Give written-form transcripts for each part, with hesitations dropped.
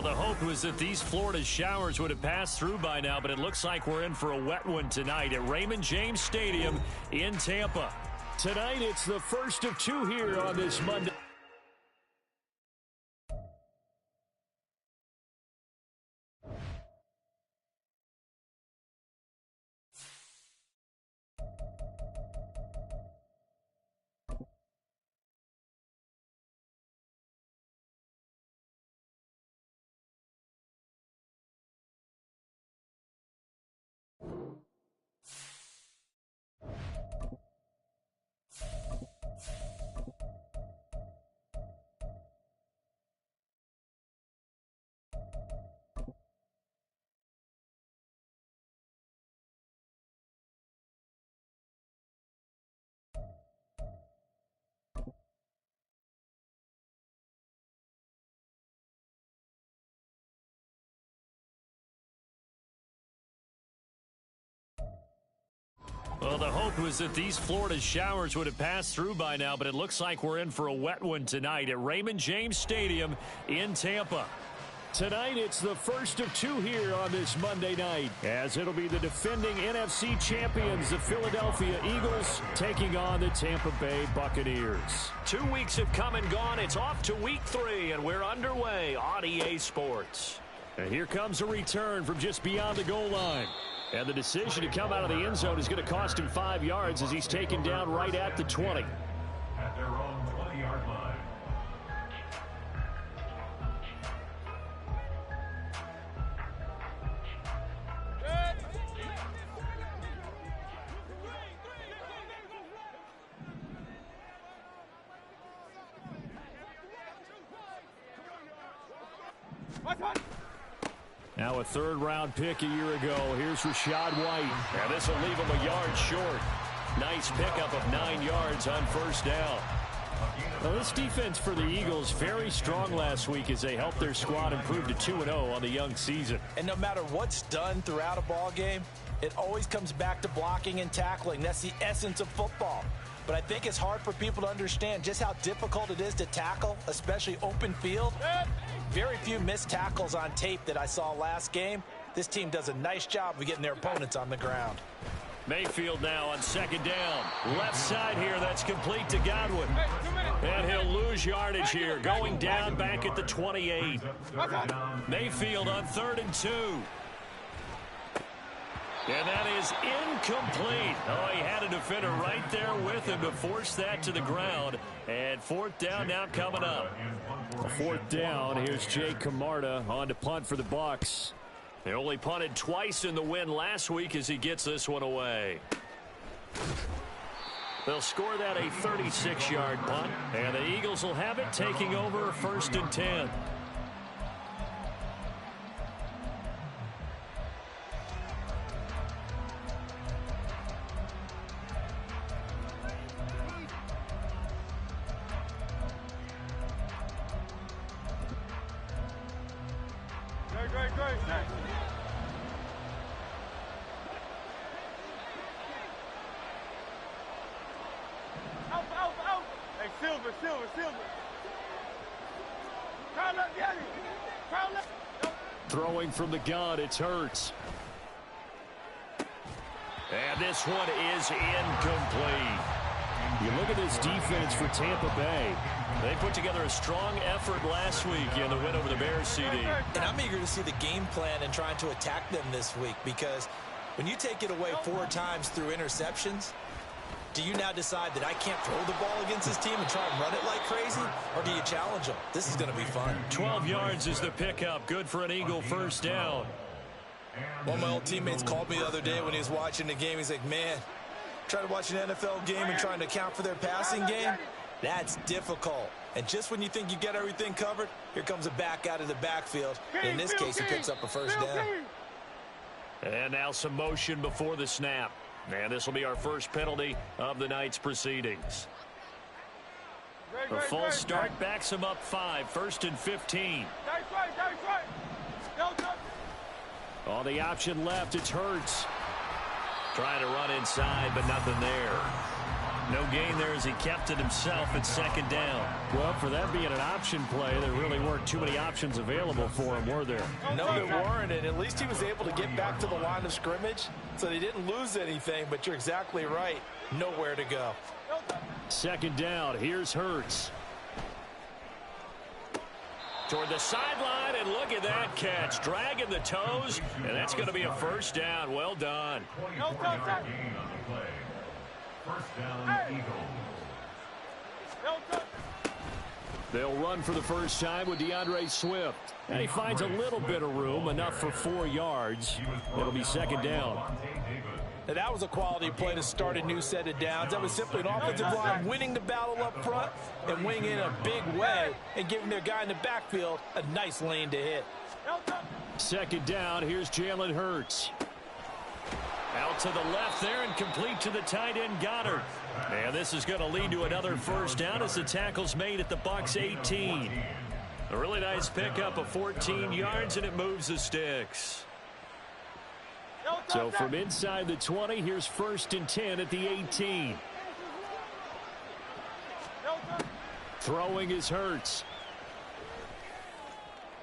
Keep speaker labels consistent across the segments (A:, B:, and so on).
A: the hope was that these Florida showers would have passed through by now, but it looks like we're in for a wet one tonight at Raymond James Stadium in Tampa. Tonight, it's the first of two here on this Monday. Well, the hope was that these Florida showers would have passed through by now, but it looks like we're in for a wet one tonight at Raymond James Stadium in Tampa. Tonight, it's the first of two here on this Monday night, as it'll be the defending NFC champions, the Philadelphia Eagles, taking on the Tampa Bay Buccaneers. 2 weeks have come and gone. It's off to week 3, and we're underway on EA Sports. And here comes a return from just beyond the goal line. And the decision to come out of the end zone is going to cost him 5 yards as he's taken down right at the 20.
B: At their own 20-yard line.
A: Now a third-round pick a year ago. Here's Rachaad White. And this will leave him a yard short. Nice pickup of 9 yards on first down. Well, this defense for the Eagles very strong last week as they helped their squad improve to 2-0 on the young season.
C: And no matter what's done throughout a ball game, it always comes back to blocking and tackling. That's the essence of football. But I think it's hard for people to understand just how difficult it is to tackle, especially open field. Very few missed tackles on tape that I saw last game. This team does a nice job of getting their opponents on the ground.
A: Mayfield now on second down. Left side here, that's complete to Godwin. And he'll lose yardage here, going down back at the 28. Mayfield on 3rd and 2. And that is incomplete. Oh, he had a defender right there with him to force that to the ground. And 4th down now coming up. A 4th down. Here's Jake Camarda on to punt for the Bucs. They only punted twice in the win last week as he gets this one away. They'll score that a 36-yard punt. And the Eagles will have it, taking over 1st and 10. Throwing from the gun, it's Hurts. And this one is incomplete. You look at this defense for Tampa Bay. They put together a strong effort last week in the win over the Bears, CD.
C: And I'm eager to see the game plan and trying to attack them this week, because when you take it away 4 times through interceptions, do you now decide that I can't throw the ball against this team and try and run it like crazy? Or do you challenge them? This is going to be fun.
A: 12 yards is the pickup. Good for an Eagle first down.
C: One of my old teammates called me the other day when he was watching the game. He's like, man, trying to watch an NFL game and trying to account for their passing game, that's difficult. And just when you think you get everything covered, here comes a back out of the backfield. In this case, he picks up a first down.
A: And now some motion before the snap. And this will be our first penalty of the night's proceedings. A false start backs him up 5, 1st and 15. On the option left, it's Hurts. Trying to run inside, but nothing there. No gain there as he kept it himself at second down.
D: Well, for that being an option play, there really weren't too many options available for him, were there?
C: No, there weren't, and at least he was able to get back to the line of scrimmage, so they didn't lose anything, but you're exactly right. Nowhere to go.
A: Second down, here's Hurts. Toward the sideline, and look at that catch. Dragging the toes, and that's going to be a first down. Well done.
B: First down, Eagles.
D: They'll run for the first time with DeAndre Swift. And he finds a little bit of room, enough for 4 yards. It'll be second down.
C: Now, that was a quality play to start a new set of downs. That was simply an offensive line winning the battle up front and winning in a big way and giving their guy in the backfield a nice lane to hit.
D: Second down, here's Jalen Hurts.
A: Out to the left there and complete to the tight end Goddard. And this is going to lead to another first down as the tackle's made at the Bucs 18. A really nice pickup of 14 yards, and it moves the sticks.
D: So from inside the 20, here's first and 10 at the 18. Throwing is Hurts.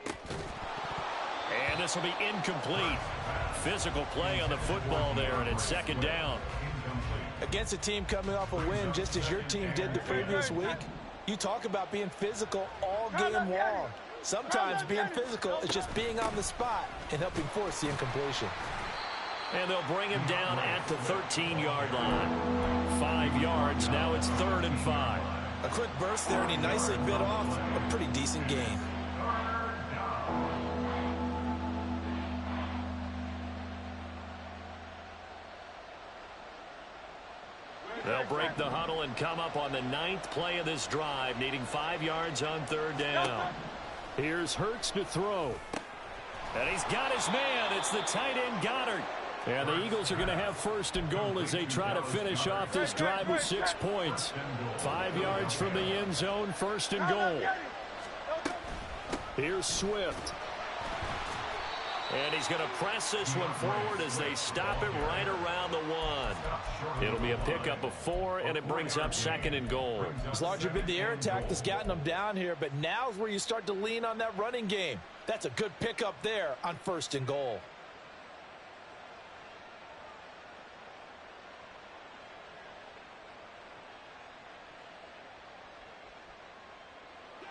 A: And this will be incomplete. Physical play on the football there, and it's second down.
C: Against a team coming off a win just as your team did the previous week, you talk about being physical all game long. Sometimes being physical is just being on the spot and helping force the incompletion.
A: And they'll bring him down at the 13-yard line. 5 yards, now it's 3rd and 5.
C: A quick burst there, and he nicely bit off a pretty decent gain.
A: They'll break the huddle and come up on the 9th play of this drive, needing 5 yards on 3rd down.
D: Here's Hurts to throw.
A: And he's got his man. It's the tight end Goddard.
D: And the Eagles are going to have first and goal as they try to finish off this drive with 6 points. 5 yards from the end zone, first and goal. Here's Swift.
A: And he's going to press this one forward as they stop it right around the 1. It'll be a pickup of 4, and it brings up 2nd and goal.
C: It's largely been the air attack that's gotten them down here, but now's where you start to lean on that running game. That's a good pickup there on 1st and goal.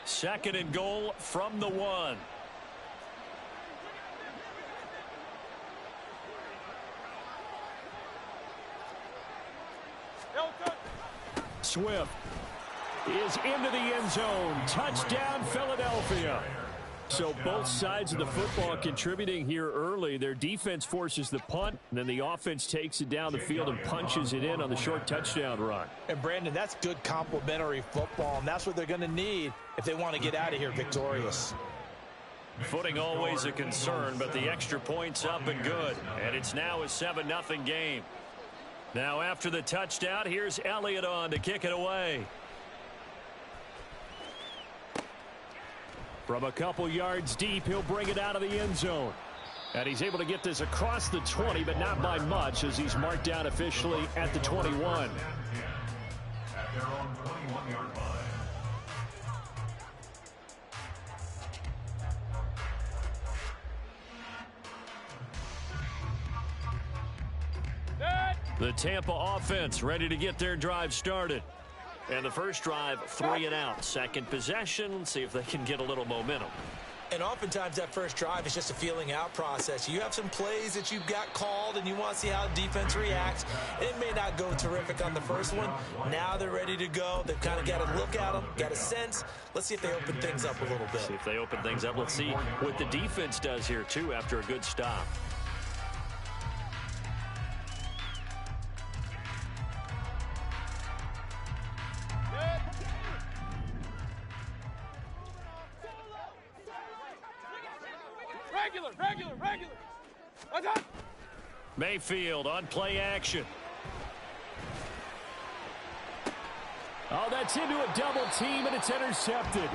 A: Second and goal from the 1.
D: Swift is into the end zone. Touchdown, Philadelphia. So both sides of the football contributing here early. Their defense forces the punt, and then the offense takes it down the field and punches it in on the short touchdown run.
C: And, Brandon, that's good complementary football, and that's what they're going to need if they want to get out of here victorious.
A: Footing always a concern, but the extra point's up and good. And it's now a 7-0 game. Now after the touchdown, here's Elliott on to kick it away.
D: From a couple yards deep, he'll bring it out of the end zone. And he's able to get this across the 20, but not by much as he's marked down officially at the 21.
B: At their own 21-yard line.
A: The Tampa offense ready to get their drive started. And the first drive, 3 and out. Second possession, see if they can get a little momentum.
C: And oftentimes that first drive is just a feeling out process. You have some plays that you've got called and you want to see how the defense reacts. It may not go terrific on the first one. Now they're ready to go. They've kind of got a look at them, got a sense. Let's see if they open things up a little bit.
A: See if they open things up. Let's see what the defense does here, too, after a good stop.
E: Regular.
A: Mayfield on play action.
D: Oh, that's into a double team, and it's intercepted.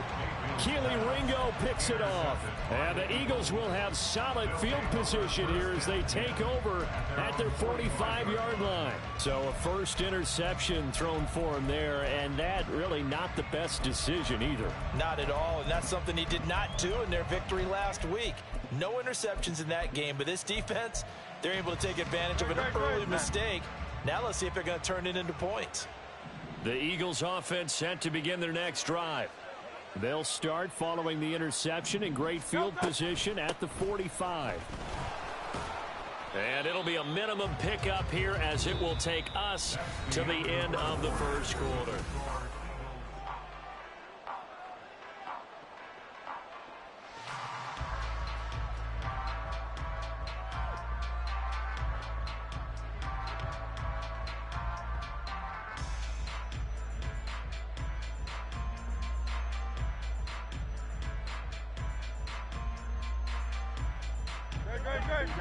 D: Keely Ringo picks it off. And the Eagles will have solid field position here as they take over at their 45-yard line. So a first interception thrown for him there, and that really not the best decision either.
C: Not at all, and that's something he did not do in their victory last week. No interceptions in that game, but this defense, they're able to take advantage of an early mistake. Now let's see if they're going to turn it into points.
A: The Eagles offense set to begin their next drive.
D: They'll start following the interception in great field position at the 45.
A: And it'll be a minimum pickup here as it will take us to the end of the first quarter.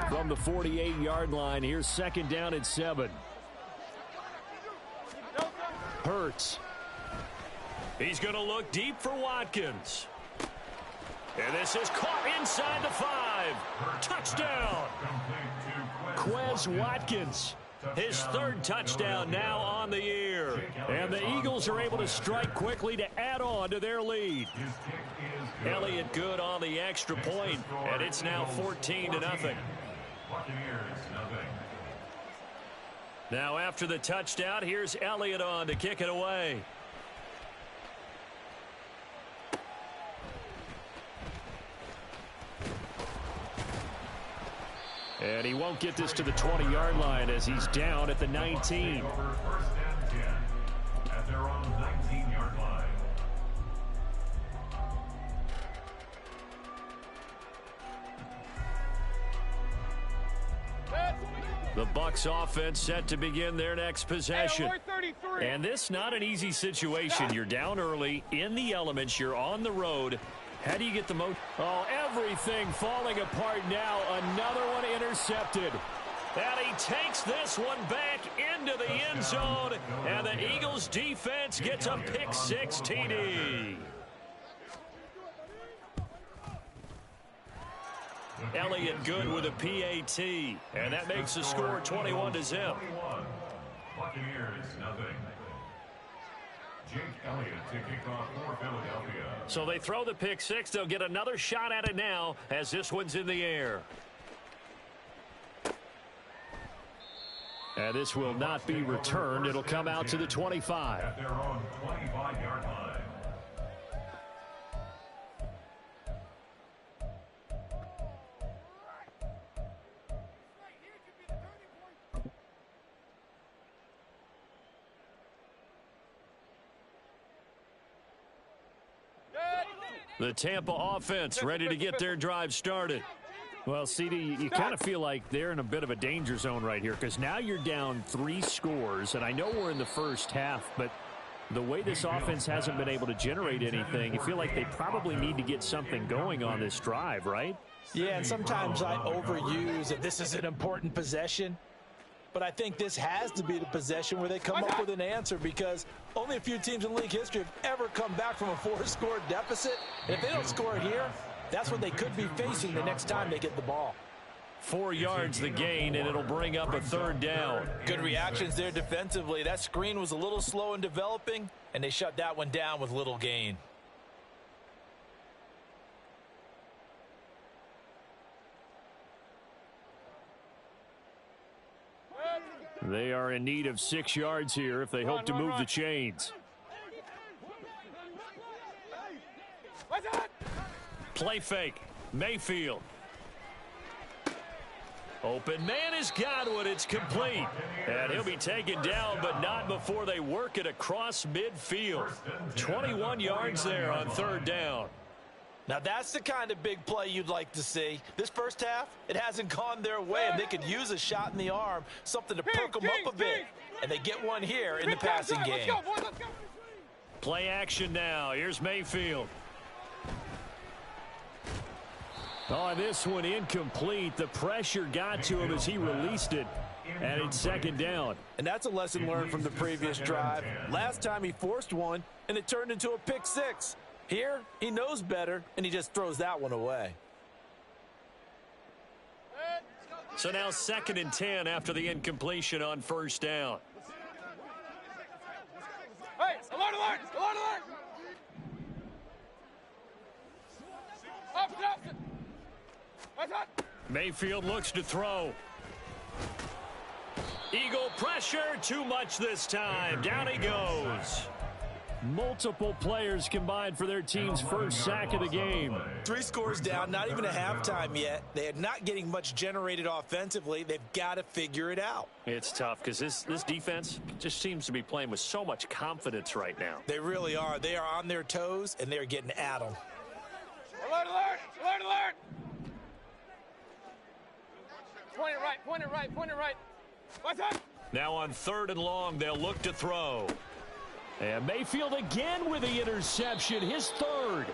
D: From the 48-yard line, here's second down and 7. Hurts.
A: He's going to look deep for Watkins. And this is caught inside the 5. Touchdown.
D: Quez Watkins.
A: His third touchdown now on the year.
D: And the Eagles are able to strike quickly to add on to their lead.
A: Elliott good on the extra point, and it's now 14-0. Now after the touchdown, here's Elliott on to kick it away.
D: And he won't get this to the 20-yard line as he's down at the 19.
B: First and 10 at their own 19-yard line.
A: The Bucs offense set to begin their next possession. And this not an easy situation. You're down early, in the elements, you're on the road. How do you get the most?
D: Oh, everything falling apart now. Another one intercepted.
A: And he takes this one back into the end zone. And the Eagles defense gets a pick 6 TD. Elliott good with a PAT. And that makes the score 21-0.
B: Buccaneers, nothing. Jake Elliott to kick off for Philadelphia.
A: So they throw the pick 6. They'll get another shot at it now as this one's in the air.
D: And this will not be returned. It'll come out to the 25.
B: At their own 25-yard line.
A: The Tampa offense ready to get their drive started.
D: Well, CD, you kind of feel like they're in a bit of a danger zone right here because now you're down 3 scores, and I know we're in the first half, but the way this offense hasn't been able to generate anything, you feel like they probably need to get something going on this drive, right?
C: Yeah, and sometimes I overuse that this is an important possession. But I think this has to be the possession where they come up with an answer because only a few teams in league history have ever come back from a 4-score deficit. And if they don't score here, that's what they could be facing the next time they get the ball.
A: 4 yards the gain, and it'll bring up a third down.
C: Good reactions there defensively. That screen was a little slow in developing, and they shut that one down with little gain.
D: They are in need of 6 yards here if they hope to move the chains.
A: Play fake. Mayfield. Open man is Godwin. It's complete. And he'll be taken down, but not before they work it across midfield. 21 yards there on third down.
C: Now that's the kind of big play you'd like to see. This first half, it hasn't gone their way, and they could use a shot in the arm, something to perk them up a bit. And they get one here in the passing game.
A: Play action now. Here's Mayfield.
D: Oh, this one incomplete. The pressure got to him as he released it. And it's second down.
C: And that's a lesson learned from the previous drive. Last time he forced one, and it turned into a pick six. Here, he knows better, and he just throws that one away.
A: So now 2nd and 10 after the incompletion on first down.
E: Hey, alert, alert, alert, alert. Option. What's up?
A: Mayfield looks to throw. Eagle pressure, too much this time. Down he goes.
D: Multiple players combined for their team's first sack of the game.
C: 3 scores down, not even a halftime yet. They are not getting much generated offensively. They've got to figure it out.
A: It's tough because this defense just seems to be playing with so much confidence right now.
C: They really are. They are on their toes, and they're getting at them.
E: Alert, alert, alert, alert. Point it right, point it right, point it right. What's up?
A: Now on 3rd and long, they'll look to throw.
D: And Mayfield again with the interception, his 3rd.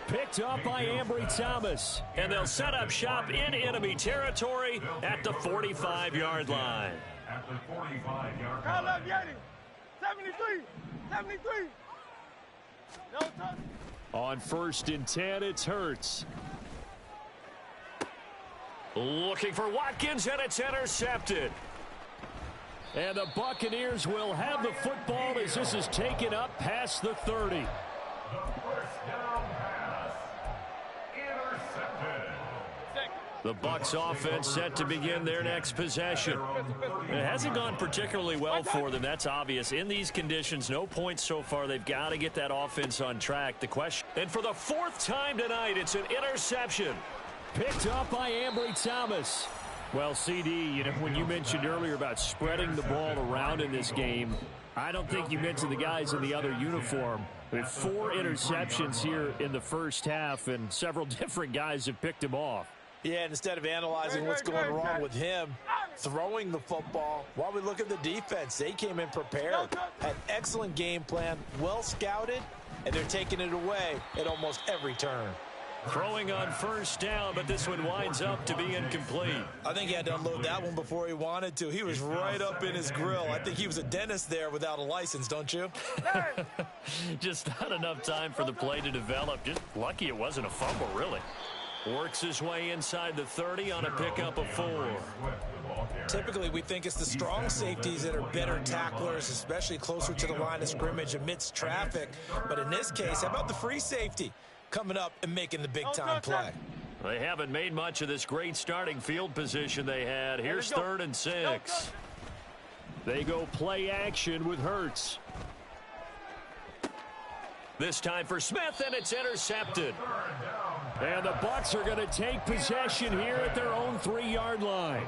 D: Picked up by Ambry Thomas.
A: And they'll set up shop in enemy territory at the 45-yard line.
B: At the 45-yard
E: I
B: line.
E: love Yeti. 73, 73. No touch.
D: On 1st and 10, it's Hurts.
A: Looking for Watkins, and it's intercepted.
D: And the Buccaneers will have the football as this is taken up past the 30.
B: The first down pass. Intercepted.
A: The Bucs offense set to begin their next possession. It hasn't gone particularly well for them, that's obvious. In these conditions, no points so far. They've got to get that offense on track. The question, and for the 4th time tonight, it's an interception.
D: Picked up by Ambry Thomas. Well, CD, you know, when you mentioned earlier about spreading the ball around in this game, I don't think you mentioned the guys in the other uniform. With 4 interceptions here in the first half, and several different guys have picked him off.
C: Yeah, instead of analyzing what's going wrong with him throwing the football, while we look at the defense, they came in prepared, had excellent game plan, well scouted, and they're taking it away at almost every turn.
A: Throwing on first down, but this one winds up to be incomplete.
C: I think he had to unload that one before he wanted to. He was right up in his grill. I think he was a dentist there without a license, don't you?
A: Just not enough time for the play to develop. Just lucky it wasn't a fumble, really. Works his way inside the 30 on a pickup of 4.
C: Typically, we think it's the strong safeties that are better tacklers, especially closer to the line of scrimmage amidst traffic. But in this case, how about the free safety coming up and making the big-time play?
A: They haven't made much of this great starting field position they had. Here's 3rd and 6.
D: They go play action with Hurts.
A: This time for Smith, and it's intercepted.
D: And the Bucs are going to take possession here at their own 3-yard line.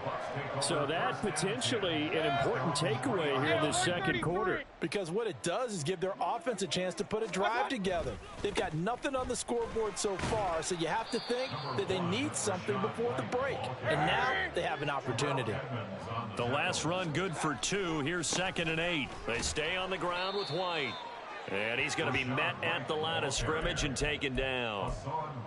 D: So that potentially an important takeaway here in this second quarter.
C: Because what it does is give their offense a chance to put a drive together. They've got nothing on the scoreboard so far, so you have to think that they need something before the break. And now they have an opportunity.
A: The last run good for 2. Here's 2nd and 8. They stay on the ground with White. And he's going to be met at the line of scrimmage and taken down.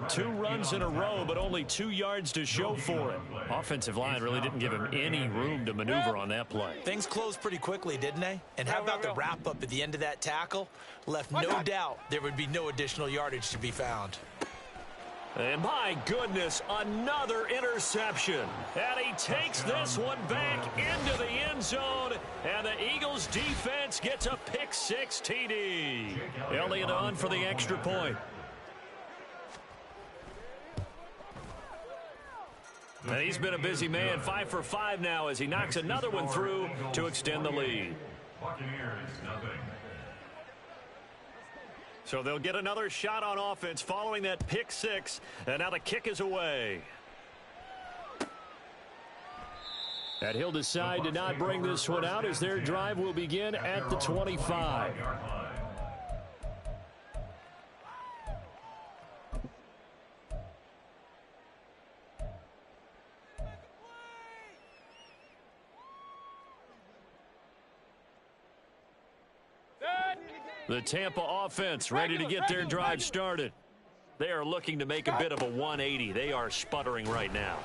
A: 2 runs in a row, but only 2 yards to show for it. Offensive line really didn't give him any room to maneuver on that play.
C: Things closed pretty quickly, didn't they? And how about the wrap-up at the end of that tackle? Left no doubt there would be no additional yardage to be found.
A: And my goodness, another interception. And he takes this one back into the end zone. And the Eagles defense gets a pick-6 TD. Elliott on for the extra point. And he's been a busy man, 5 for 5 now as he knocks another one through to extend the lead.
B: Buccaneers, nothing.
A: So they'll get another shot on offense following that pick-6, and now the kick is away.
D: And he'll decide to not bring this one out as their drive will begin at the 25.
A: The Tampa offense ready to get their drive started. They are looking to make a bit of a 180. They are sputtering right now.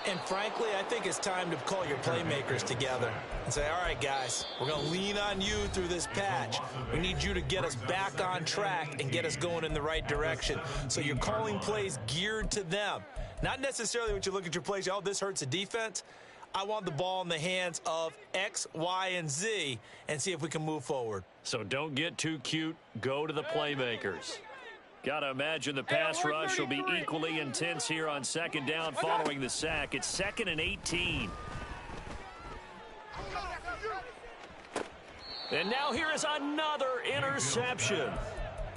C: And frankly, I think it's time to call your playmakers together and say, all right, guys, we're going to lean on you through this patch. We need you to get us back on track and get us going in the right direction. So you're calling plays geared to them. Not necessarily when you look at your plays, oh, this hurts the defense. I want the ball in the hands of X, Y, and Z and see if we can move forward.
A: So don't get too cute. Go to the playmakers. Got to imagine the pass rush will be equally intense here on second down following the sack. It's 2nd and 18. And now here is another interception.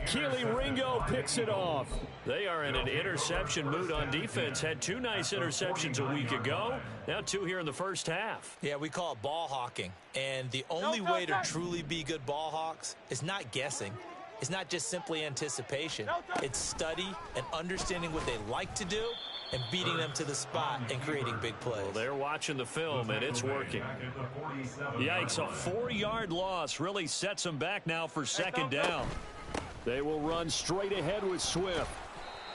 D: Keely Ringo picks it off.
A: They are in an interception mood on defense. Had 2 nice interceptions a week ago. Now 2 here in the first half.
C: Yeah, we call it ball hawking. And the only way to truly be good ball hawks is not guessing. It's not just simply anticipation. It's study and understanding what they like to do and beating them to the spot and creating big plays.
A: Well, they're watching the film, and it's working. Yikes, a 4-yard loss really sets them back now for second down.
D: They will run straight ahead with Swift.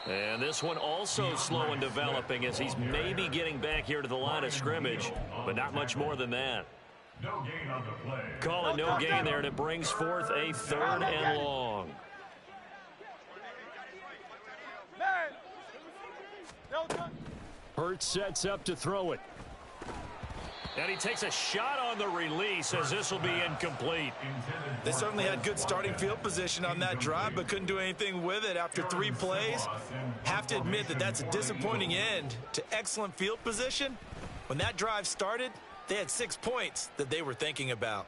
A: And this one also slow in developing as he's maybe getting back here to the line of scrimmage, but not much more than that.
B: No gain on the play.
A: Call it no gain there, and it brings forth a 3rd and long.
D: Hurts sets up to throw it.
A: And he takes a shot on the release as this will be incomplete.
C: They certainly had good starting field position on that drive, but couldn't do anything with it after 3 plays. Have to admit that that's a disappointing end to excellent field position. When that drive started, they had 6 points that they were thinking about.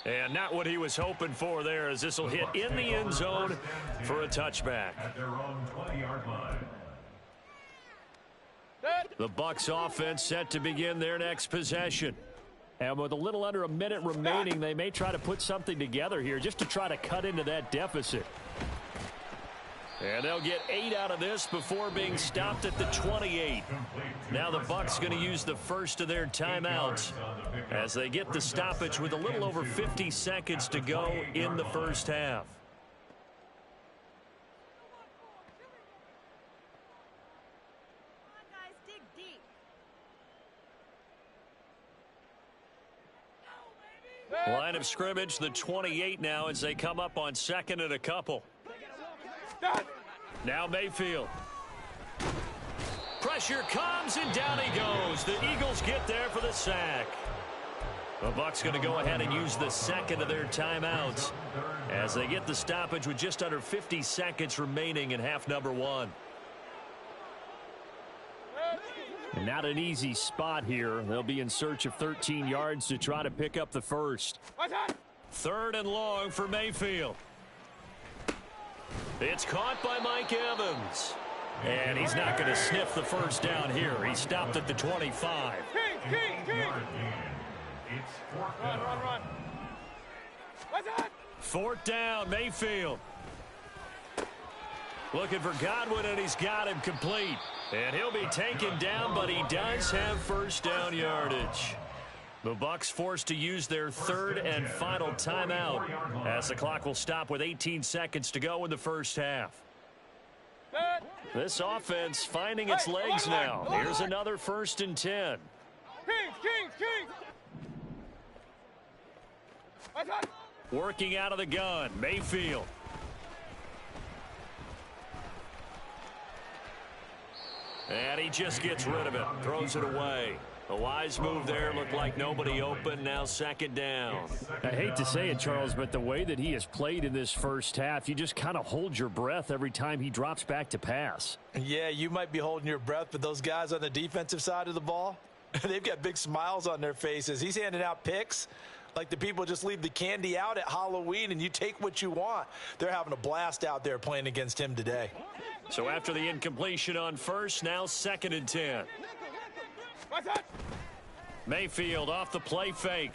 A: And not what he was hoping for there, as this will hit in the end zone for a touchback.
B: At their own 20-yard line.
A: The Bucs offense set to begin their next possession.
D: And with a little under a minute remaining, they may try to put something together here just to try to cut into that deficit.
A: And they'll get 8 out of this before being stopped at the 28. Now the Bucs going to use the first of their timeouts as they get the stoppage with a little over 50 seconds to go in the first half. Line of scrimmage, the 28 now as they come up on 2nd and a couple. Now Mayfield. Pressure comes and down he goes. The Eagles get there for the sack. The Bucs going to go ahead and use the second of their timeouts as they get the stoppage with just under 50 seconds remaining in half number 1.
D: And not an easy spot here. They'll be in search of 13 yards to try to pick up the first.
A: 3rd and long for Mayfield. It's caught by Mike Evans. And he's not going to sniff the first down here. He stopped at the 25.
B: It's 4th down.
E: Run.
A: 4th down, Mayfield. Looking for Godwin, and he's got him complete. And he'll be taken down, but he does have first down yardage. The Bucs forced to use their 3rd and final timeout as the clock will stop with 18 seconds to go in the first half. This offense finding its legs now. Here's another 1st and 10.
E: Kings.
A: Working out of the gun, Mayfield. And he just gets rid of it, throws it away. A wise move there, looked like nobody open, now 2nd down.
D: I hate to say it, Charles, but the way that he has played in this first half, you just kind of hold your breath every time he drops back to pass.
C: Yeah, you might be holding your breath, but those guys on the defensive side of the ball, they've got big smiles on their faces. He's handing out picks like the people just leave the candy out at Halloween and you take what you want. They're having a blast out there playing against him today.
A: So after the incompletion on first, now 2nd and 10. Mayfield off the play fake.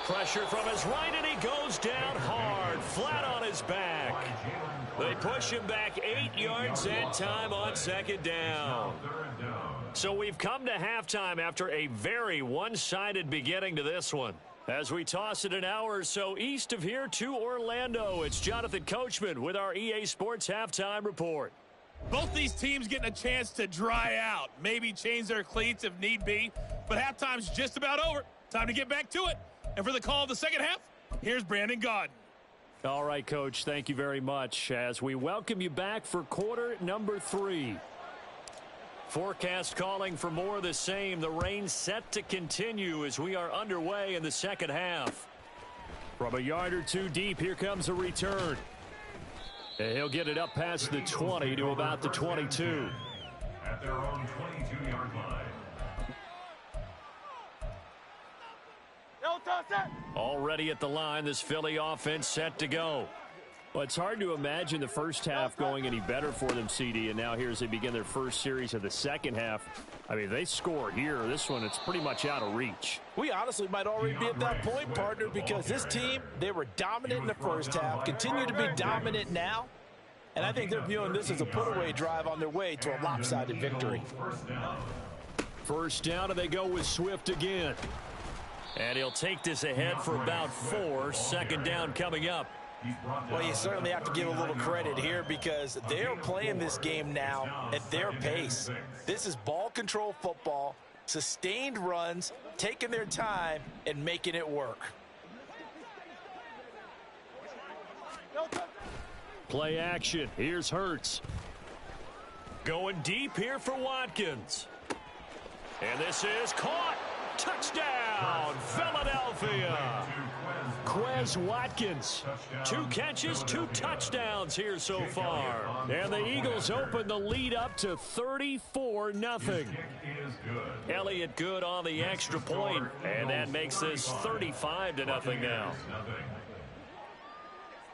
A: Pressure from his right, and he goes down hard, flat on his back. They push him back 8 yards that time on 2nd down. So we've come to halftime after a very one-sided beginning to this one. As we toss it an hour or so east of here to Orlando, it's Jonathan Coachman with our EA Sports Halftime Report.
F: Both these teams getting a chance to dry out, maybe change their cleats if need be, but halftime's just about over. Time to get back to it. And for the call of the second half, here's Brandon Gaudin.
D: All right, Coach, thank you very much as we welcome you back for quarter number 3.
A: Forecast calling for more of the same. The rain set to continue as we are underway in the second half.
D: From a yard or two deep, here comes a return. And he'll get it up past the 20 to about the 22.
B: At their own 22-yard line.
A: Already at the line, this Philly offense set to go.
D: Well, it's hard to imagine the first half going any better for them, CD, and now here as they begin their first series of the second half. I mean, they score here. This one, it's pretty much out of reach.
C: We honestly might already be at that point, partner, because this team, they were dominant in the first half, continue to be dominant now, and I think they're viewing this as a put-away drive on their way to a lopsided victory.
D: First down, and they go with Swift again.
A: And he'll take this ahead for about 4. Second down coming up.
C: Well, you certainly have to give a little credit here because they're playing this game now at their pace. This is ball control football, sustained runs, taking their time, and making it work.
D: Play action. Here's Hurts.
A: Going deep here for Watkins. And this is caught. Touchdown, Philadelphia.
D: Quez Watkins.
A: 2 catches, 2 touchdowns here so far.
D: And the Eagles open the lead up to 34-0.
A: Elliott good on the extra point, and that makes this 35-0 now.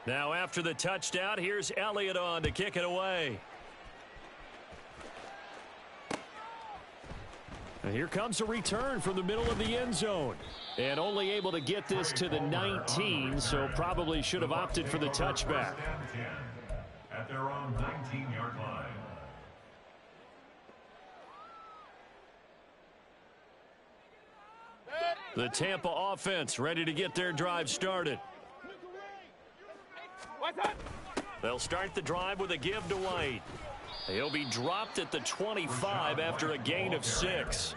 A: Now after the touchdown, here's Elliott on to kick it away.
D: And here comes a return from the middle of the end zone. And only able to get this to the 19, so probably should have opted for the touchback.
B: At their own 19-yard line.
A: The Tampa offense ready to get their drive started. They'll start the drive with a give to White. He'll be dropped at the 25 after a gain of 6.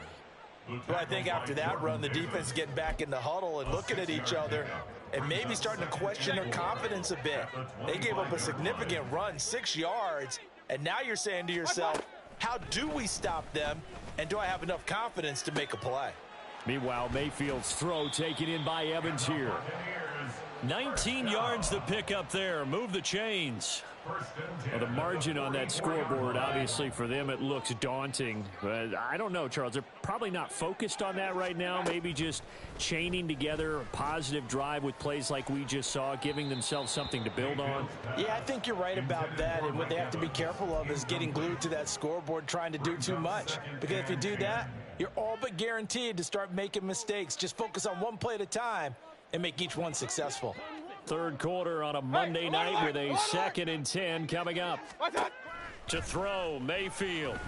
C: Well, I think after that run, the defense is getting back in the huddle and looking at each other and maybe starting to question their confidence a bit. They gave up a significant run, 6 yards, and now you're saying to yourself, how do we stop them, and do I have enough confidence to make a play?
D: Meanwhile, Mayfield's throw taken in by Evans here.
A: 19 yards to pick up there. Move the chains.
D: Well, the margin on that scoreboard, obviously for them, it looks daunting. But I don't know, Charles. They're probably not focused on that right now. Maybe just chaining together a positive drive with plays like we just saw, giving themselves something to build on.
C: Yeah, I think you're right about that. And what they have to be careful of is getting glued to that scoreboard, trying to do too much. Because if you do that, you're all but guaranteed to start making mistakes. Just focus on one play at a time and make each one successful.
D: Third quarter on a Monday night with a 2nd and 10 coming up.
A: To throw, Mayfield.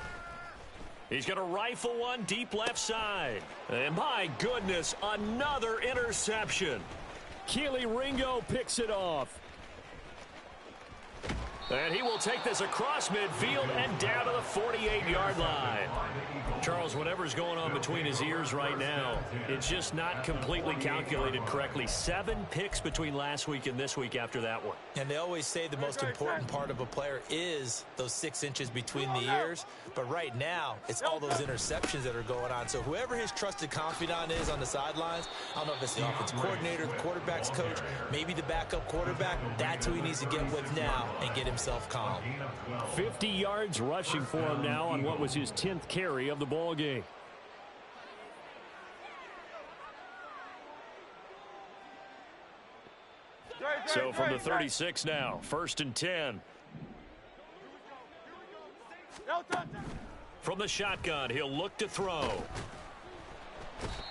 A: He's going to rifle one deep left side. And my goodness, another interception.
D: Keely Ringo picks it off.
A: And he will take this across midfield and down to the 48-yard line. Charles, whatever's going on between his ears right now, it's just not completely calculated correctly. 7 picks between last week and this week after that one.
C: And they always say the most important part of a player is those 6 inches between the ears. But right now, it's all those interceptions that are going on. So whoever his trusted confidant is on the sidelines, I don't know if it's the offensive coordinator, the quarterback's coach, maybe the backup quarterback, that's who he needs to get with now and get himself calm.
D: 50 yards rushing for him now on what was his 10th carry of the ball game.
A: So from the 36 now, 1st and 10. From the shotgun, he'll look to throw.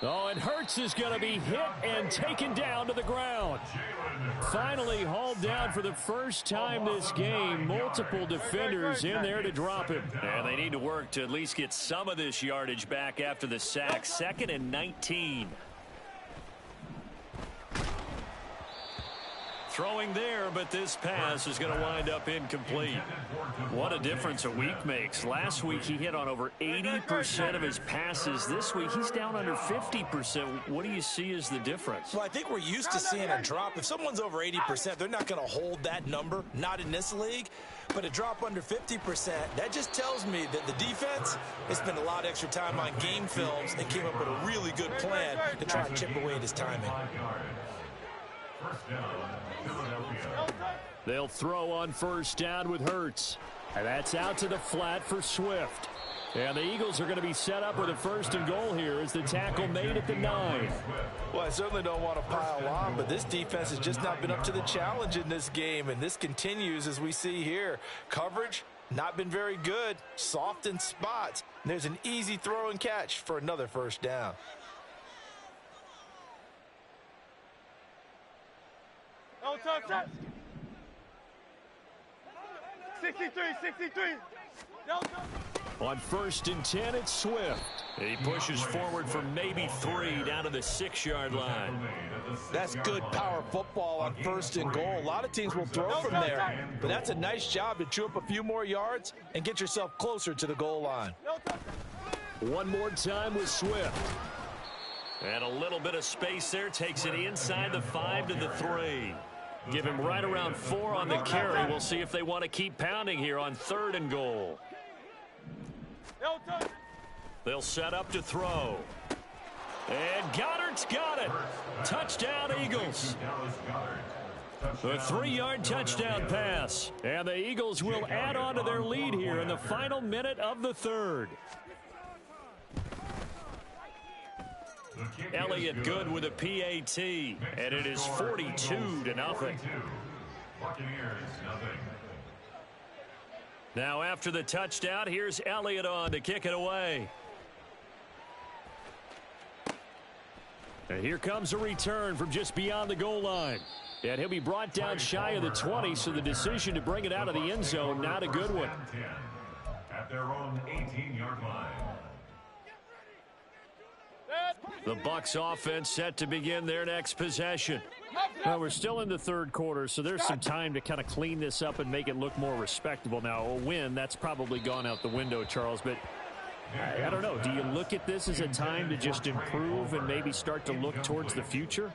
D: Oh, and Hurts is going to be hit and taken down to the ground. Finally hauled down for the first time this game. Multiple defenders in there to drop him.
A: And they need to work to at least get some of this yardage back after the sack. 2nd and 19. Throwing there, but this pass is going to wind up incomplete. What a difference a week makes. Last week he hit on over 80% of his passes. This week he's down under 50%. What do you see as the difference?
C: Well, I think we're used to seeing a drop. If someone's over 80%, they're not going to hold that number, not in this league. But a drop under 50%, that just tells me that the defense has spent a lot of extra time on game films and came up with a really good plan to try and chip away at his timing.
B: First down, Philadelphia.
D: They'll throw on first down with Hurts. And that's out to the flat for Swift. And the Eagles are going to be set up with a 1st and goal here as the tackle made at the 9.
C: Well, I certainly don't want to pile on, but this defense has just not been up to the challenge in this game, and this continues as we see here. Coverage, not been very good, soft in spots. And there's an easy throw and catch for another first down.
E: No touch. 63. No touch.
D: On 1st and 10, it's Swift.
A: He pushes forward for maybe 3 down to the 6-yard line.
C: That's good power football on 1st and goal. A lot of teams will throw from there, but that's a nice job to chew up a few more yards and get yourself closer to the goal line.
D: One more time with Swift.
A: And a little bit of space there, takes it inside the 5 to the 3. Give him right around 4 on the carry. We'll see if they want to keep pounding here on 3rd and goal. They'll set up to throw. And Goddard's got it. Touchdown, Eagles. A 3-yard touchdown pass. And the Eagles will add on to their lead here in the final minute of the 3rd. Elliott good with a PAT, and it is 42-0. Now after the touchdown, here's Elliott on to kick it away. And here comes a return from just beyond the goal line. And he'll be brought down shy of the 20, so the decision to bring it out of the end zone, not a good one.
B: At their own 18-yard line.
A: The Bucs offense set to begin their next possession.
D: Well, we're still in the 3rd quarter, so there's some time to kind of clean this up and make it look more respectable. Now, a win, that's probably gone out the window, Charles, but I don't know. Do you look at this as a time to just improve and maybe start to look towards the future?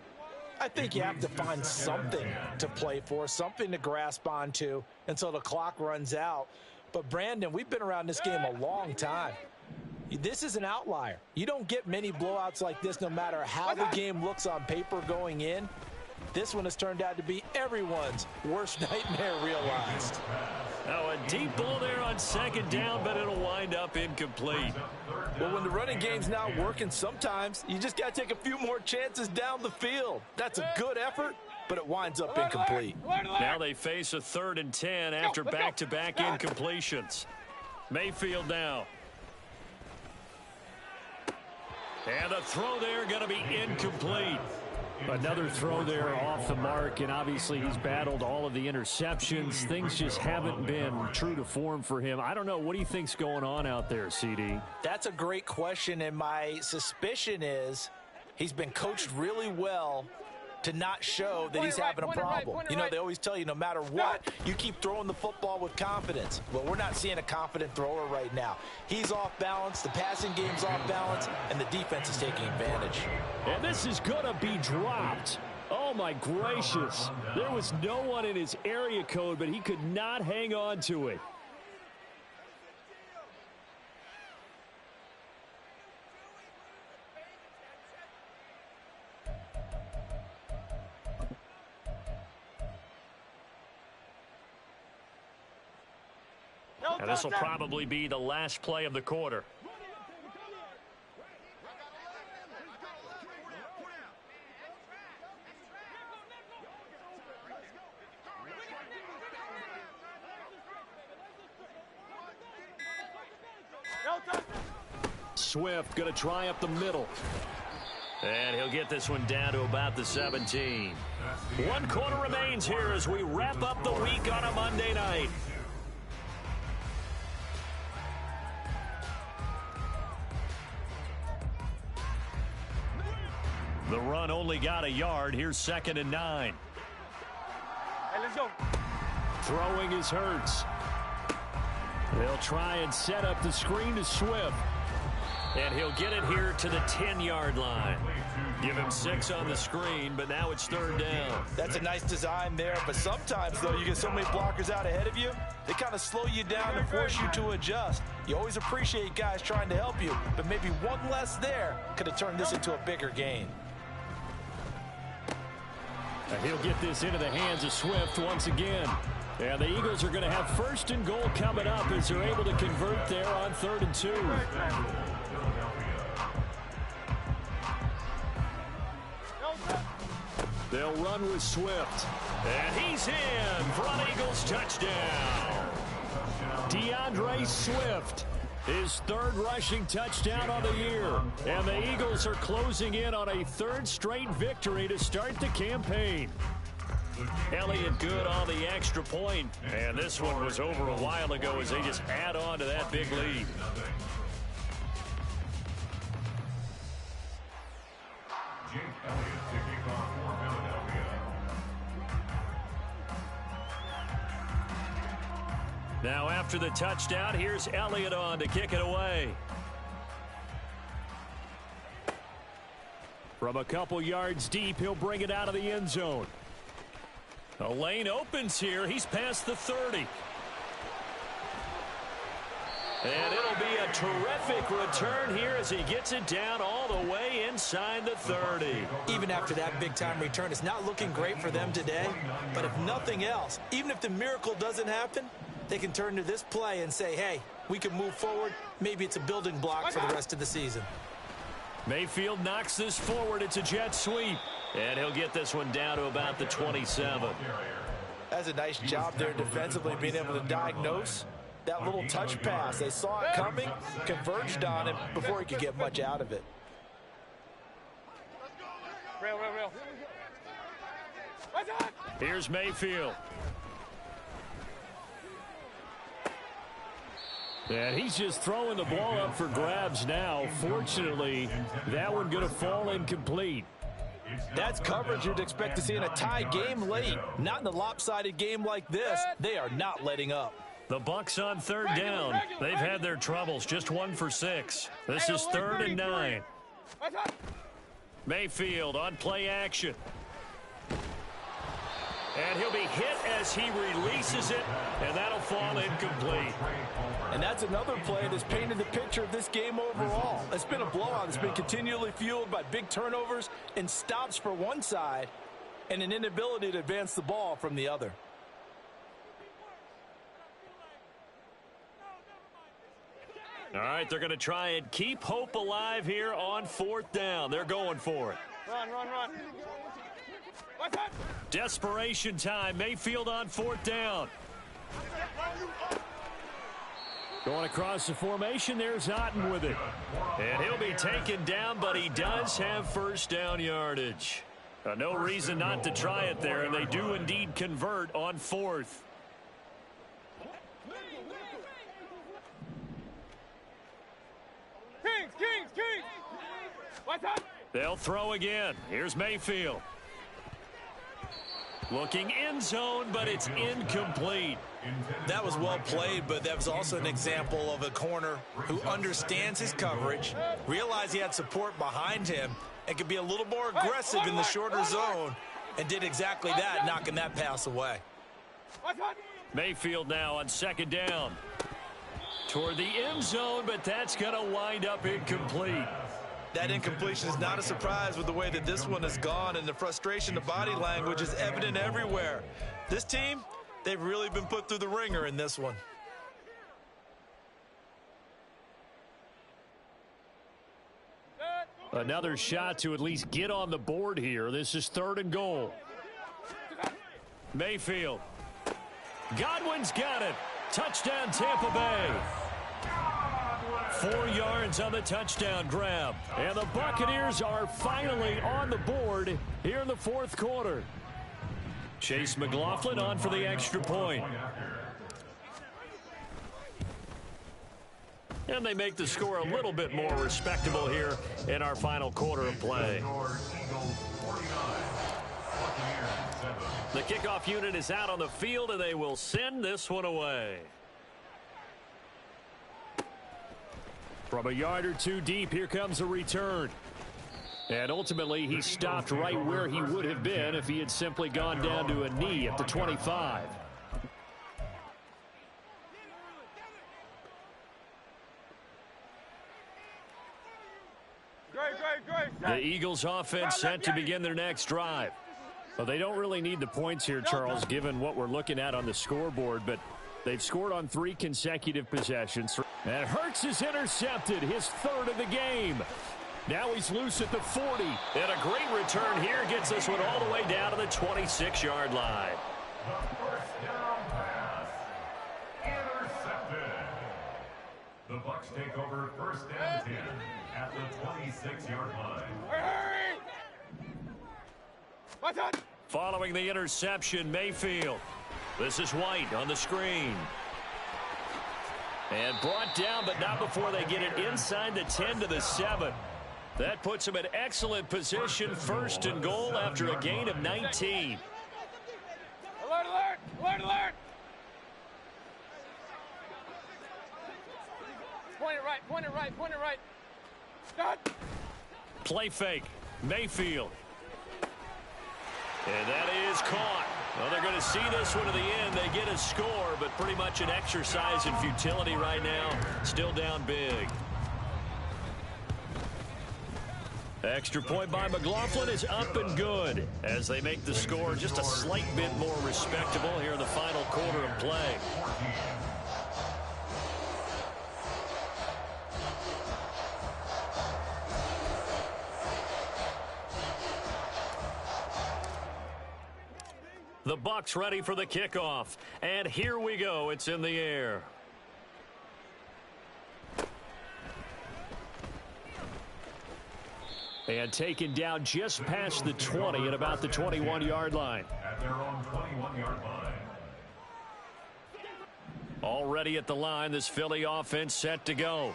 C: I think you have to find something to play for, something to grasp onto until the clock runs out. But, Brandon, we've been around this game a long time. This is an outlier. You don't get many blowouts like this no matter how the game looks on paper going in. This one has turned out to be everyone's worst nightmare realized.
A: Now a deep ball there on 2nd down, but it'll wind up incomplete.
C: Well, when the running game's not working, sometimes you just got to take a few more chances down the field. That's a good effort, but it winds up incomplete.
A: Now they face a 3rd and 10 after back-to-back incompletions. Mayfield now. And a throw there going to be incomplete.
D: Another throw there off the mark, and obviously he's battled all of the interceptions. Things just haven't been true to form for him. I don't know. What do you think's going on out there, CD?
C: That's a great question, and my suspicion is he's been coached really well to not show that he's having a problem. You know, they always tell you no matter what, you keep throwing the football with confidence. Well, we're not seeing a confident thrower right now. He's off balance, the passing game's off balance, and the defense is taking advantage.
D: And this is going to be dropped. Oh, my gracious. There was no one in his area code, but he could not hang on to it.
A: And this will probably be the last play of the quarter.
D: Swift going to try up the middle.
A: And he'll get this one down to about the 17. 1 quarter remains here as we wrap up the week on a Monday night. The run only got a yard. Here's 2nd and 9.
E: let's go.
D: Throwing is Hurts. They'll try and set up the screen to Swift.
A: And he'll get it here to the 10-yard line. Give him 6 on the screen, but now it's 3rd down.
C: That's a nice design there, but sometimes, though, you get so many blockers out ahead of you, they kind of slow you down and force you to adjust. You always appreciate guys trying to help you, but maybe one less there could have turned this into a bigger gain.
D: And he'll get this into the hands of Swift once again. And the Eagles are going to have 1st and goal coming up as they're able to convert there on 3rd and 2. They'll run with Swift.
A: And he's in for an Eagles touchdown.
D: DeAndre Swift, his 3rd rushing touchdown on the year. And the Eagles are closing in on a 3rd straight victory to start the campaign.
A: Elliott good on the extra point. And this one was over a while ago as they just add on to that big lead.
B: Jake Elliott to kick off for Philadelphia.
A: Now after the touchdown, here's Elliott on to kick it away.
D: From a couple yards deep, he'll bring it out of the end zone.
A: A lane opens here. He's past the 30. And it'll be a terrific return here as he gets it down all the way inside the 30.
C: Even after that big-time return, it's not looking great for them today. But if nothing else, even if the miracle doesn't happen, they can turn to this play and say, hey, we can move forward. Maybe it's a building block for the rest of the season.
A: Mayfield knocks this forward. It's a jet sweep. And he'll get this one down to about the 27.
C: That's a nice job there defensively, being able to diagnose that little touch pass. They saw it coming, converged on it before he could get much out of it.
E: Real.
A: Here's Mayfield.
D: And he's just throwing the ball up for grabs now. Fortunately, that one going to fall incomplete.
C: That's coverage you'd expect to see in a tie game late. Not in a lopsided game like this. They are not letting up.
A: The Bucs on 3rd down. They've had their troubles. Just 1 for 6. This is 3rd and 9. Mayfield on play action. And he'll be hit as he releases it, and that'll fall incomplete.
C: And that's another play that's painted the picture of this game overall. It's been a blowout. It's been continually fueled by big turnovers and stops for one side and an inability to advance the ball from the other.
A: All right, they're going to try and keep hope alive here on 4th down. They're going for it.
E: Run.
A: Desperation time. Mayfield on 4th down.
D: Going across the formation, there's Otten with it.
A: And he'll be taken down, but he does have 1st down yardage. No reason not to try it there, and they do indeed convert on 4th.
E: Kings. What's up?
A: They'll throw again. Here's Mayfield. Looking end zone, but it's incomplete.
C: That was well played, but that was also an example of a corner who understands his coverage, realized he had support behind him, and could be a little more aggressive in the shorter zone, and did exactly that, knocking that pass away.
A: Mayfield now on 2nd down. Toward the end zone, but that's going to wind up incomplete.
C: That incompletion is not a surprise with the way that this one has gone, and the frustration, the body language is evident everywhere. This team, they've really been put through the ringer in this one.
D: Another shot to at least get on the board here. This is 3rd and goal.
A: Mayfield. Godwin's got it. Touchdown, Tampa Bay. 4 yards on the touchdown grab.
D: And the Buccaneers are finally on the board here in the 4th quarter.
A: Chase McLaughlin on for the extra point. And they make the score a little bit more respectable here in our final quarter of play.
B: Eagles 49, Buccaneers 7.
A: The kickoff unit is out on the field, and they will send this one away.
D: From a yard or two deep, here comes a return. And ultimately, he stopped right where he would have been if he had simply gone down to a knee at the 25. The Eagles offense set to begin their next drive. Well, they don't really need the points here, Charles, given what we're looking at on the scoreboard, but they've scored on 3 consecutive possessions. And Hurts is intercepted, his 3rd of the game. Now he's loose at the 40.
A: And a great return here gets this one all the way down to the 26-yard line.
B: The first down pass. Intercepted. The Bucs take over first and 10 at the 26-yard line.
A: Following the interception, Mayfield. This is White on the screen. And brought down, but not before they get it inside the 10 to the 7. That puts them in excellent position, 1st and goal after a gain of 19.
E: Alert, alert, alert, alert. Point it right, point it right, point it right. Start.
A: Play fake. Mayfield. And that is caught. Well, they're going to see this one to the end. They get a score, but pretty much an exercise in futility right now. Still down big. Extra point by McLaughlin is up and good as they make the score just a slight bit more respectable here in the final quarter of play. The Bucs ready for the kickoff. And here we go. It's in the air.
D: And taken down just past the 20 at about the 21-yard line.
B: At their own 21-yard line.
A: Already at the line, this Philly offense set to go.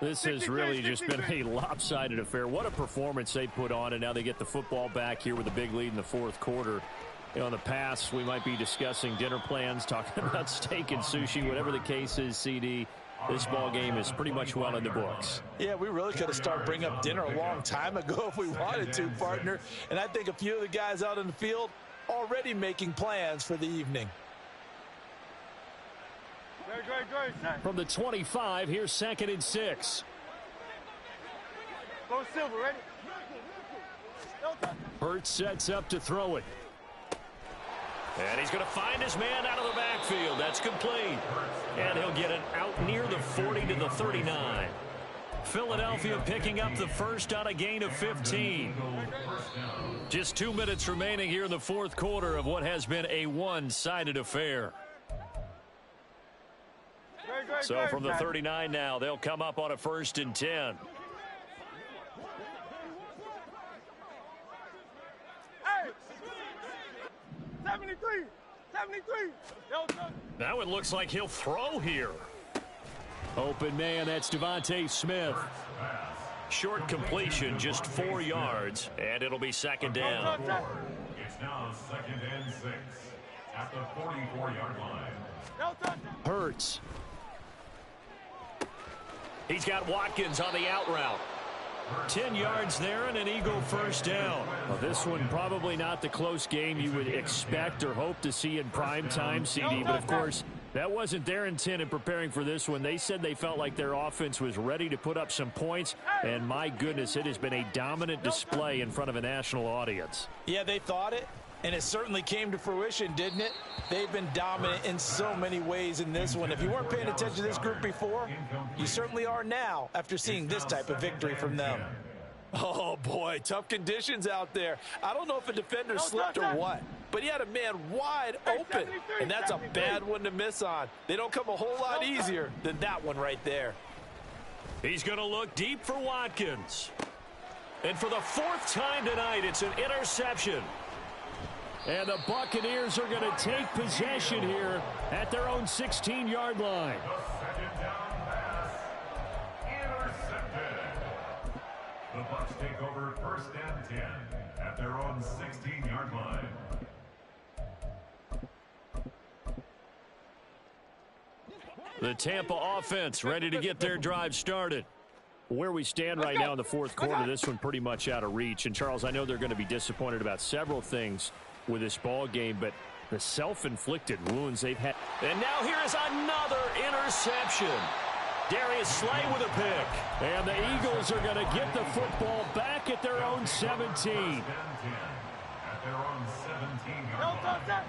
D: This has really just been a lopsided affair. What a performance they put on, and now they get the football back here with a big lead in the 4th quarter. You know, in the past, we might be discussing dinner plans, talking about steak and sushi, whatever the case is, CD. This ball game is pretty much well in the books.
C: Yeah, we really could have started bringing up dinner a long time ago if we wanted to, partner. And I think a few of the guys out in the field already making plans for the evening.
D: From the 25, here's 2nd and 6.
E: Go Silver, ready?
D: Hurts sets up to throw it.
A: And he's going to find his man out of the backfield. That's complete. And he'll get it out near the 40 to the 39. Philadelphia picking up the first on a gain of 15. Just 2 minutes remaining here in the 4th quarter of what has been a one-sided affair. So from the 39 now, they'll come up on a 1st and 10.
E: 73!
A: Now it looks like he'll throw here.
D: Open man, that's Devontae Smith.
A: Short completion, just 4 yards, and it'll be 2nd down.
B: It's now 2nd and 6 at the 44-yard line.
D: Hurts.
A: He's got Watkins on the out route. 10 yards there and an Eagle first down.
D: Well, this one probably not the close game you would expect or hope to see in prime time, CD. But, of course, that wasn't their intent in preparing for this one. They said they felt like their offense was ready to put up some points. And, my goodness, it has been a dominant display in front of a national audience.
C: Yeah, they thought it, and it certainly came to fruition, didn't it? They've been dominant in so many ways in this one. If you weren't paying attention to this group before, you certainly are now after seeing this type of victory from them. Oh, boy, tough conditions out there. I don't know if a defender slipped or what, but he had a man wide open, and that's a bad one to miss on. They don't come a whole lot easier than that one right there.
A: He's going to look deep for Watkins. And for the 4th time tonight, it's an interception.
D: And the Buccaneers are going to take possession here at their own 16-yard line.
B: The 2nd down pass. Intercepted. The Bucs take over 1st and 10 at their own 16-yard line.
A: The Tampa offense ready to get their drive started.
D: Where we stand right now in the fourth quarter, this one pretty much out of reach. And, Charles, I know they're going to be disappointed about several things with this ball game, but the self-inflicted wounds they've had.
A: And now here is another interception. Darius Slay with a pick.
D: And the Eagles are going to get the football back at their own 17.
B: At their own 17-yard line.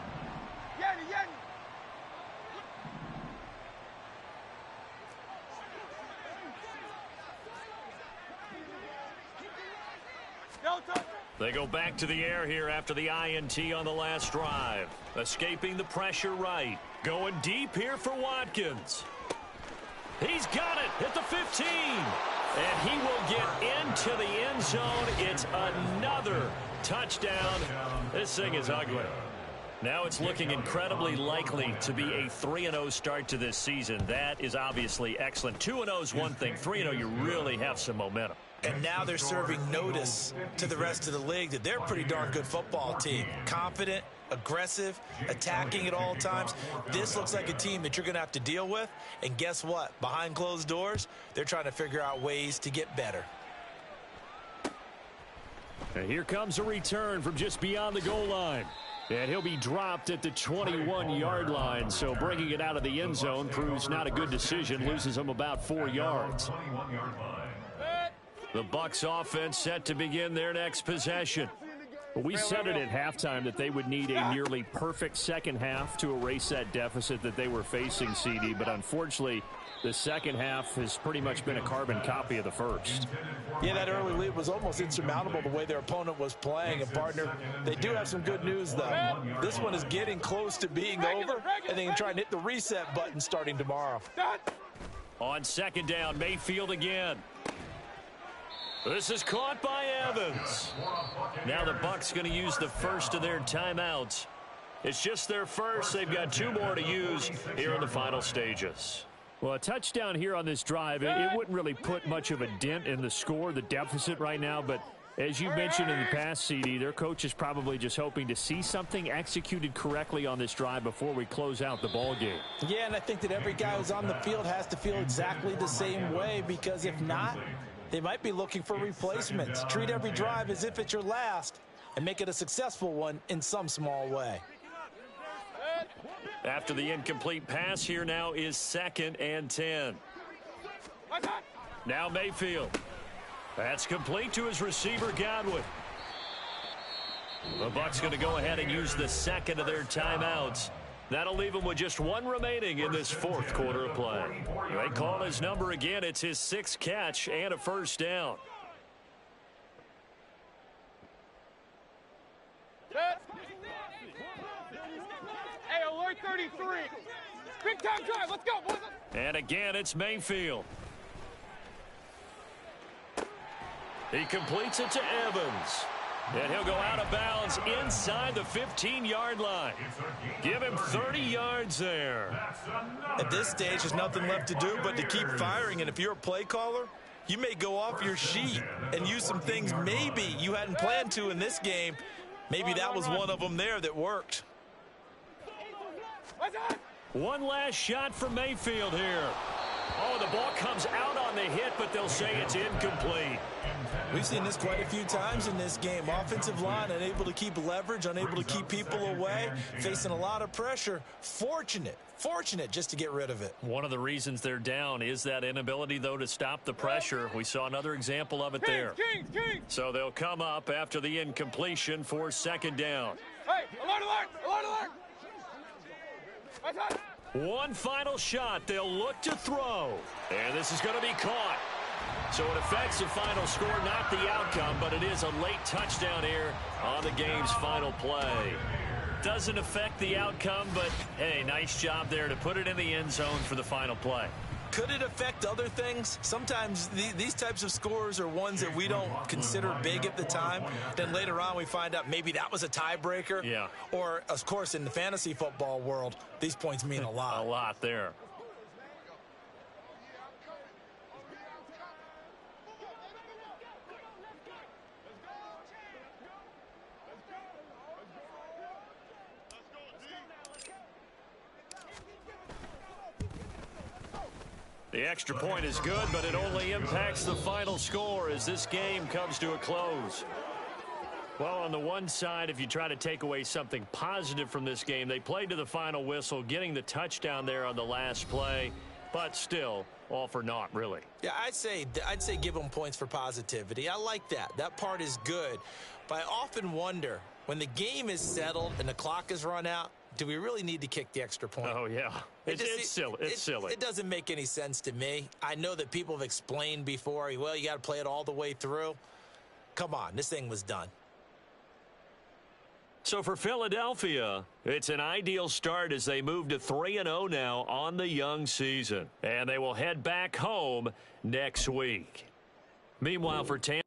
A: They go back to the air here after the INT on the last drive. Escaping the pressure right. Going deep here for Watkins. He's got it at the 15. And he will get into the end zone. It's another touchdown. This thing is ugly. Now it's looking incredibly likely to be a 3-0 start to this season. That is obviously excellent. 2-0 is one thing. 3-0, you really have some momentum.
C: And now they're serving notice to the rest of the league that they're a pretty darn good football team. Confident, aggressive, attacking at all times. This looks like a team that you're going to have to deal with. And guess what? Behind closed doors, they're trying to figure out ways to get better.
D: And here comes a return from just beyond the goal line. And he'll be dropped at the 21-yard line. So bringing it out of the end zone proves not a good decision. Loses him about 4 yards.
A: The Bucs offense set to begin their next possession.
D: We said it at halftime that they would need a nearly perfect second half to erase that deficit that they were facing, CD. But unfortunately, the second half has pretty much been a carbon copy of the first.
C: Yeah, that early lead was almost insurmountable the way their opponent was playing. And, partner, they do have some good news, though. This one is getting close to being over, and they can try and hit the reset button starting tomorrow.
A: On second down, Mayfield again. This is caught by Evans. Now the Bucs going to use the first of their timeouts. It's just their first. They've got 2 more to use here in the final stages.
D: Well, a touchdown here on this drive, it wouldn't really put much of a dent in the score, the deficit right now. But as you mentioned in the past, CD, their coach is probably just hoping to see something executed correctly on this drive before we close out the ball game.
C: Yeah, and I think that every guy who's on the field has to feel exactly the same way, because if not, they might be looking for replacements. Treat every drive as if it's your last and make it a successful one in some small way.
A: After the incomplete pass, here now is 2nd and 10. Now Mayfield. That's complete to his receiver, Godwin. The Bucs going to go ahead and use the second of their timeouts. That'll leave him with just 1 remaining in this fourth quarter of play. They call his number again. It's his 6th catch and a first down.
E: Hey, alert 33. Big time drive. Let's go, boys.
A: And again, it's Mayfield. He completes it to Evans. And he'll go out of bounds inside the 15-yard line. Give him 30 yards there.
C: At this stage, there's nothing left to do but to keep firing. And if you're a play caller, you may go off your sheet and use some things maybe you hadn't planned to in this game. Maybe that was one of them there that worked.
A: One last shot for Mayfield here. Oh, the ball comes out on the hit, but they'll say it's incomplete.
C: We've seen this quite a few times in this game. Offensive line unable to keep leverage, unable to keep people away, facing a lot of pressure. Fortunate just to get rid of it.
A: One of the reasons they're down is that inability, though, to stop the pressure. We saw another example of it there.
E: Kings.
A: So they'll come up after the incompletion for 2nd down.
E: Hey, alert.
A: One final shot. They'll look to throw. And this is going to be caught. So it affects the final score, not the outcome, but it is a late touchdown here on the game's final play. Doesn't affect the outcome, but, hey, nice job there to put it in the end zone for the final play.
C: Could it affect other things? Sometimes these types of scores are ones that we don't consider big at the time. Then later on we find out maybe that was a tiebreaker.
A: Yeah.
C: Or, of course, in the fantasy football world, these points mean a lot.
A: A lot there. The extra point is good, but it only impacts the final score as this game comes to a close. Well, on the one side, if you try to take away something positive from this game, they played to the final whistle, getting the touchdown there on the last play, but still, all for naught, really.
C: Yeah, I'd say give them points for positivity. I like that. That part is good. But I often wonder, when the game is settled and the clock is run out, do we really need to kick the extra point?
A: Oh, yeah. It's silly. It's silly.
C: It doesn't make any sense to me. I know that people have explained before, well, you got to play it all the way through. Come on, this thing was done.
A: So for Philadelphia, it's an ideal start as they move to 3-0 now on the young season. And they will head back home next week. Meanwhile, for Tampa,